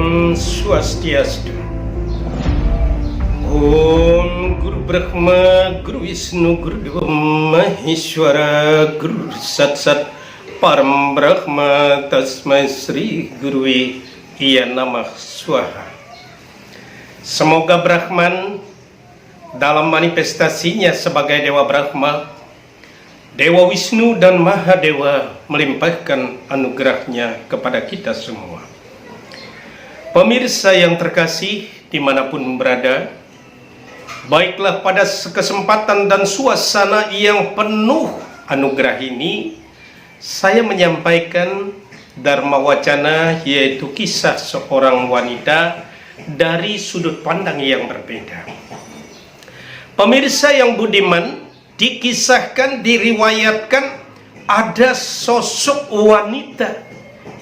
Om Swastiastu. Om Guru Brahma, Guru Wisnu, Guru Dewa Maheshwara, Guru Satsat Param Brahma, Tasmai Sri Gurui Iya Namah Swaha. Semoga Brahman dalam manifestasinya sebagai Dewa Brahma, Dewa Wisnu dan Mahadewa melimpahkan anugerahnya kepada kita semua. Pemirsa yang terkasih dimanapun berada, baiklah pada kesempatan dan suasana yang penuh anugerah ini, saya menyampaikan Dharma Wacana, yaitu kisah seorang wanita dari sudut pandang yang berbeda. Pemirsa yang budiman, dikisahkan, diriwayatkan ada sosok wanita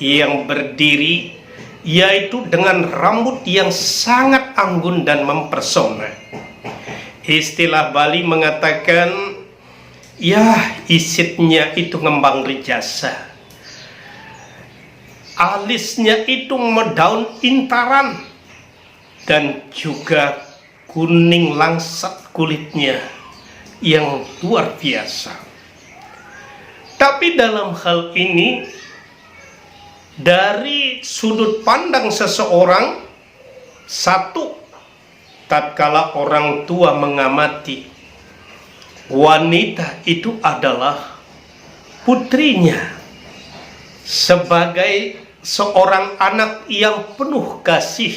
yang berdiri, yaitu dengan rambut yang sangat anggun dan mempersona. Istilah Bali mengatakan, ya isitnya itu ngembang rijasa, alisnya itu daun intaran, dan juga kuning langsat kulitnya yang luar biasa. Tapi dalam hal ini, dari sudut pandang seseorang, satu, tatkala orang tua mengamati, wanita itu adalah putrinya sebagai seorang anak yang penuh kasih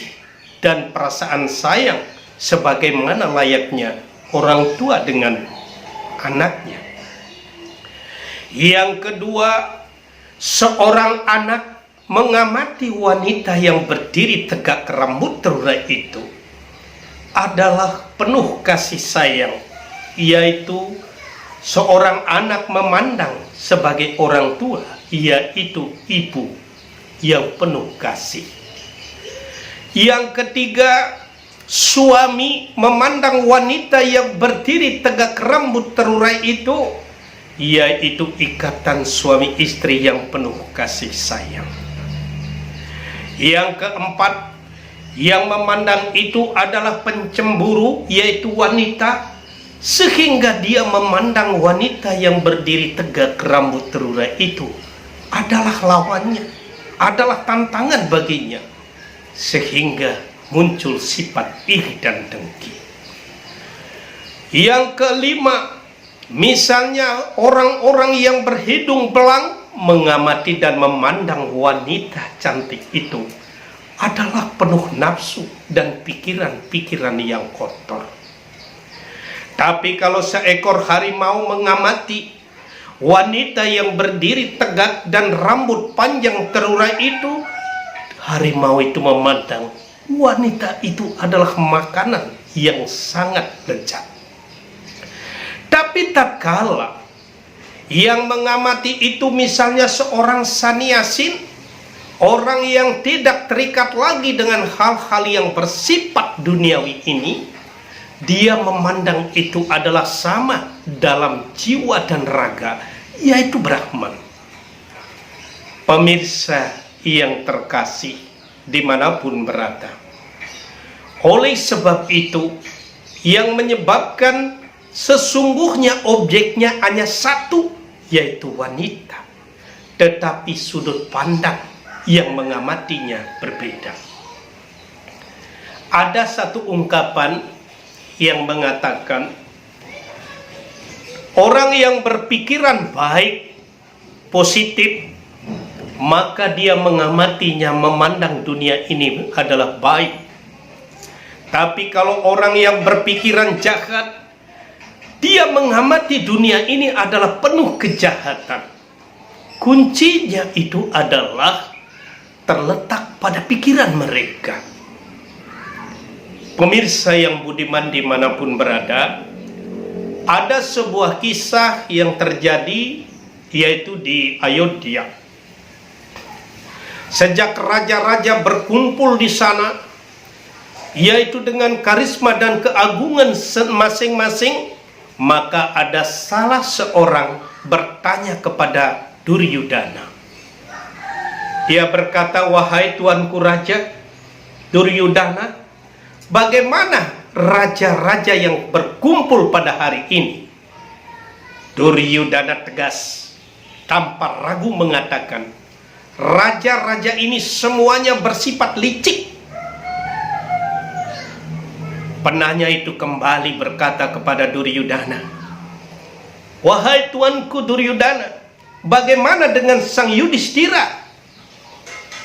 dan perasaan sayang, sebagaimana layaknya orang tua dengan anaknya. Yang kedua, seorang anak mengamati wanita yang berdiri tegak rambut terurai itu adalah penuh kasih sayang, yaitu seorang anak memandang sebagai orang tua, yaitu ibu yang penuh kasih. Yang ketiga, suami memandang wanita yang berdiri tegak rambut terurai itu, yaitu ikatan suami istri yang penuh kasih sayang. Yang keempat, yang memandang itu adalah pencemburu, yaitu wanita, sehingga dia memandang wanita yang berdiri tegak rambut terurai itu adalah lawannya, adalah tantangan baginya, sehingga muncul sifat iri dan dengki. Yang kelima, misalnya orang-orang yang berhidung belang mengamati dan memandang wanita cantik itu adalah penuh nafsu dan pikiran-pikiran yang kotor. Tapi kalau seekor harimau mengamati wanita yang berdiri tegak dan rambut panjang terurai itu, harimau itu memandang wanita itu adalah makanan yang sangat lezat. Tapi tak kalah yang mengamati itu misalnya seorang sannyasin, orang yang tidak terikat lagi dengan hal-hal yang bersifat duniawi ini, dia memandang itu adalah sama dalam jiwa dan raga, yaitu Brahman. Pemirsa yang terkasih dimanapun berada, oleh sebab itu yang menyebabkan sesungguhnya objeknya hanya satu, yaitu wanita, tetapi sudut pandang yang mengamatinya berbeda. Ada satu ungkapan yang mengatakan, orang yang berpikiran baik, positif, maka dia mengamatinya, memandang dunia ini adalah baik. Tapi kalau orang yang berpikiran jahat, dia mengamati dunia ini adalah penuh kejahatan. Kuncinya itu adalah terletak pada pikiran mereka. Pemirsa yang budiman dimanapun berada, ada sebuah kisah yang terjadi, yaitu di Ayodhya. Sejak raja-raja berkumpul di sana, yaitu dengan karisma dan keagungan masing-masing, maka ada salah seorang bertanya kepada Duryudana. Dia berkata, wahai tuanku raja, Duryudana, bagaimana raja-raja yang berkumpul pada hari ini? Duryudana tegas, tanpa ragu mengatakan, raja-raja ini semuanya bersifat licik. Penanya itu kembali berkata kepada Duryudana, wahai tuanku Duryudana, bagaimana dengan sang Yudhistira?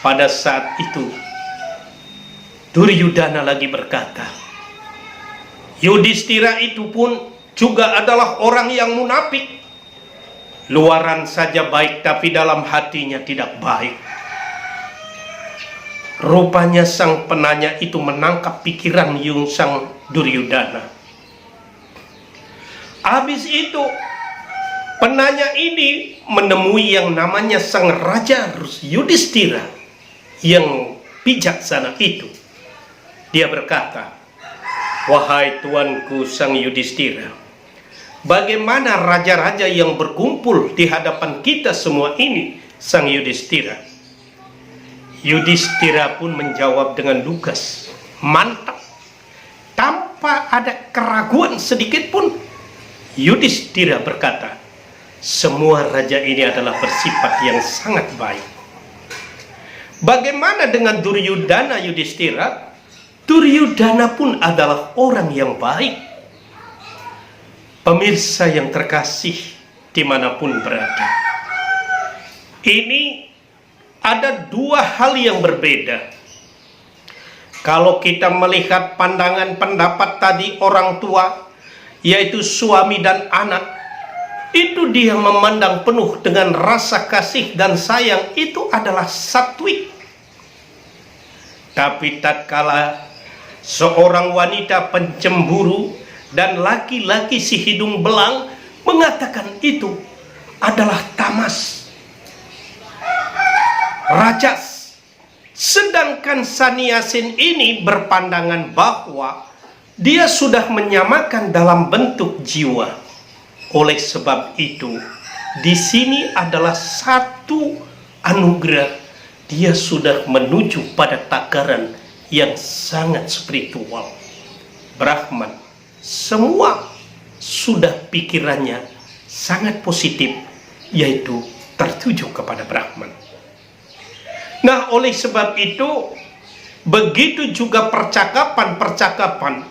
Pada saat itu Duryudana lagi berkata, Yudhistira itu pun juga adalah orang yang munafik. Luaran saja baik, tapi dalam hatinya tidak baik. Rupanya sang penanya itu menangkap pikiran sang Duryudana. Habis itu penanya ini menemui yang namanya sang raja Yudhistira yang bijaksana itu. Dia berkata, wahai tuanku sang Yudhistira, bagaimana raja-raja yang berkumpul di hadapan kita semua ini, sang Yudhistira? Yudhistira pun menjawab dengan lugas, mantap, tanpa ada keraguan sedikit pun. Yudhistira berkata, semua raja ini adalah bersifat yang sangat baik. Bagaimana dengan Duryudana, Yudhistira? Duryudana pun adalah orang yang baik. Pemirsa yang terkasih dimanapun berada, ini ada dua hal yang berbeda. Kalau kita melihat pandangan pendapat tadi orang tua, yaitu suami dan anak, itu dia memandang penuh dengan rasa kasih dan sayang, itu adalah satwik. Tapi tatkala seorang wanita pencemburu dan laki-laki si hidung belang mengatakan itu adalah tamas, rajas, sedangkan Sanyasin ini berpandangan bahwa dia sudah menyamakan dalam bentuk jiwa. Oleh sebab itu, di sini adalah satu anugerah. Dia sudah menuju pada takaran yang sangat spiritual. Brahman, semua sudah pikirannya sangat positif, yaitu tertuju kepada Brahman. Nah, oleh sebab itu, begitu juga percakapan-percakapan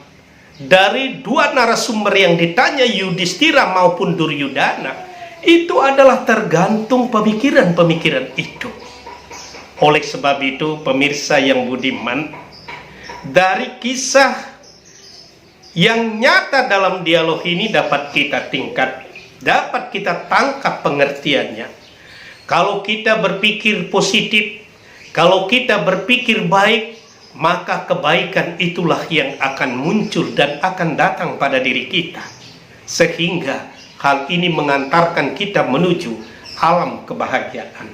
dari dua narasumber yang ditanya, Yudhistira maupun Duryudana, itu adalah tergantung pemikiran-pemikiran itu. Oleh sebab itu, pemirsa yang budiman, dari kisah yang nyata dalam dialog ini dapat kita dapat kita tangkap pengertiannya. Kalau kita berpikir positif, kalau kita berpikir baik, maka kebaikan itulah yang akan muncul dan akan datang pada diri kita. Sehingga hal ini mengantarkan kita menuju alam kebahagiaan.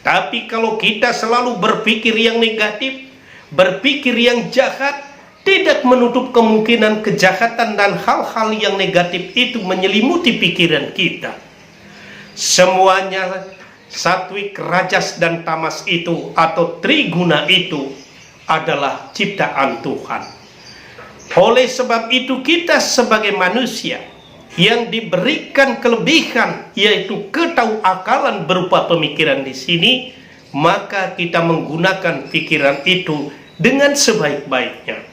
Tapi kalau kita selalu berpikir yang negatif, berpikir yang jahat, tidak menutup kemungkinan kejahatan dan hal-hal yang negatif itu menyelimuti pikiran kita. Semuanya satwik, rajas, dan tamas itu atau triguna itu adalah ciptaan Tuhan. Oleh sebab itu kita sebagai manusia yang diberikan kelebihan, yaitu ketauakalan berupa pemikiran di sini, maka kita menggunakan pikiran itu dengan sebaik-baiknya.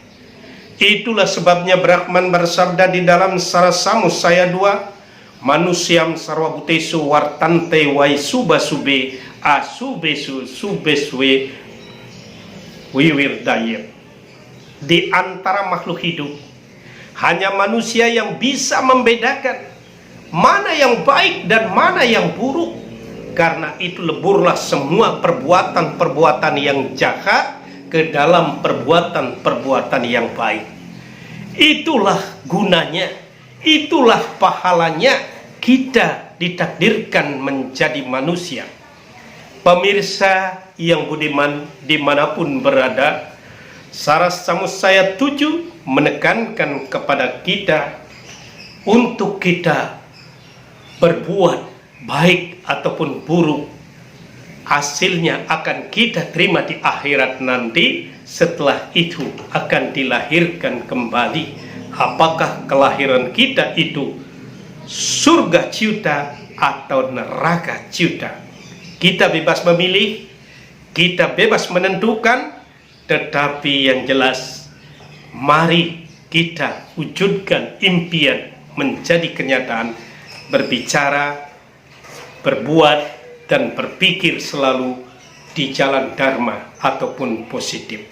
Itulah sebabnya Brahman bersabda di dalam Sarasamusaya 2, manusiam sarwabutesu wartante wai subasube asubesu subeswe wiwirdaya. Di antara makhluk hidup, hanya manusia yang bisa membedakan mana yang baik dan mana yang buruk. Karena itu leburlah semua perbuatan-perbuatan yang jahat ke dalam perbuatan-perbuatan yang baik. Itulah gunanya, itulah pahalanya kita ditakdirkan menjadi manusia. Pemirsa yang budiman dimanapun berada, Sarasamusaya 7 menekankan kepada kita untuk kita berbuat baik ataupun buruk hasilnya akan kita terima di akhirat nanti. Setelah itu akan dilahirkan kembali. Apakah kelahiran kita itu surga ciuta atau neraka ciuta? Kita bebas memilih, kita bebas menentukan, tetapi yang jelas, mari kita wujudkan impian menjadi kenyataan, berbicara, berbuat, dan berpikir selalu di jalan dharma ataupun positif.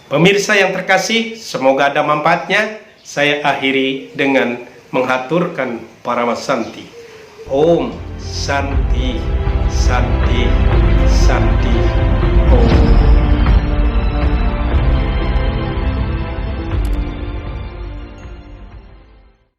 Pemirsa yang terkasih, semoga ada manfaatnya. Saya akhiri dengan menghaturkan Paramasanti. Om Santi, Santi, Santi, Om.